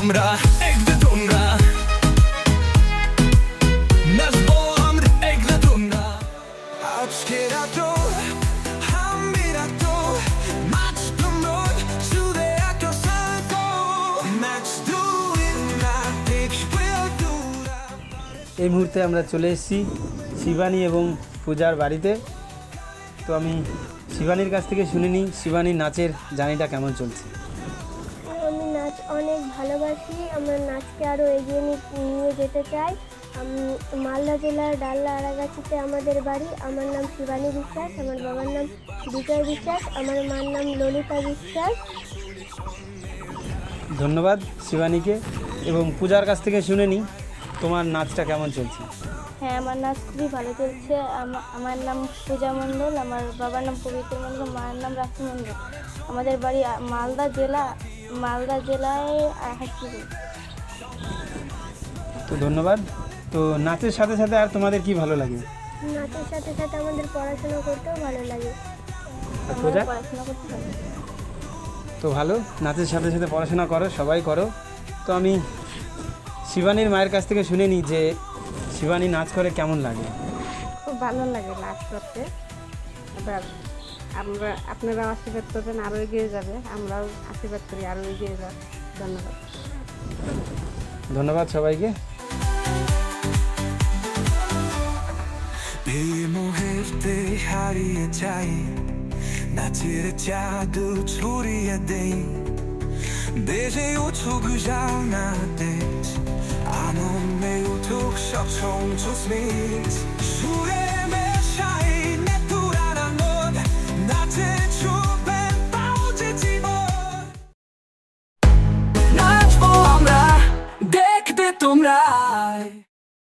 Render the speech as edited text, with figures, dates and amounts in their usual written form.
আমরা দেখবে তোমরা নাচবো আমরা দেখবে তোমরা আজকে রাতো আমি রাতো মাছ তোমরা শুধু একটা সাথে ম্যাচ দুই না দেখবে তোমরা। এই মুহূর্তে আমরা চলে এসেছি শিবানী এবং পূজার বাড়িতে। তো আমি শিবানীর কাছ থেকে শুনে নিই শিবানীর নাচের জার্নিটা কেমন চলছে। আমি নাচ অনেক ভালোবাসি, আমরা নাচকে আরও এগিয়ে নিয়ে যেতে চাই। মালদা জেলার ডাল্লা আড়াগাছিতে আমাদের বাড়ি। আমার নাম শিবানী বিশ্বাস, আমার বাবার নাম বিজয় বিশ্বাস, আমার মার নাম ললিতা বিশ্বাস। ধন্যবাদ শিবানীকে। এবং পূজার কাছ থেকে শুনে নিই তোমার নাচটা কেমন চলছে। হ্যাঁ, আমার নাচ খুবই ভালো চলছে। আমার নাম পূজা মণ্ডল, আমার বাবার নাম পবিত্র মণ্ডল, মায়ের নাম রাখি মণ্ডল। আমাদের বাড়ি মালদা জেলায় হাসপাতাল। তো ধন্যবাদ। তো নাচের সাথে সাথে আর তোমাদের কি ভালো লাগে? নাচের সাথে সাথে আমাদের পড়াশোনা করতেও ভালো লাগে। পড়াশোনা করতে ভালো। তো ভালো, নাচের সাথে সাথে পড়াশোনা করো, সবাই করো। তো আমি শিবানীর মায়ের কাছ থেকে শুনে নিই যে শিবানী নাচ করে কেমন লাগে। খুব ভালো লাগে নাচ করতে। এবার আপনারা আশীর্বাদ করবেন, আরও এগিয়ে যাবে। আমরাও আশীর্বাদ করি আরও এগিয়ে যাব। ধন্যবাদ। ধন্যবাদ সবাইকে। এই মুহূর্তে হারিয়ে যাই, নাচের জাদু ছড়িয়ে দেই, বেজে উঠুক জানাতেজ, আনন্দে উঠুক সব সংযোগ সুরে মেশাই নেতুর আনন্দ, নাচে ছুপে পাও যে জীবন। নাচবো আমরা দেখবে তোমরা।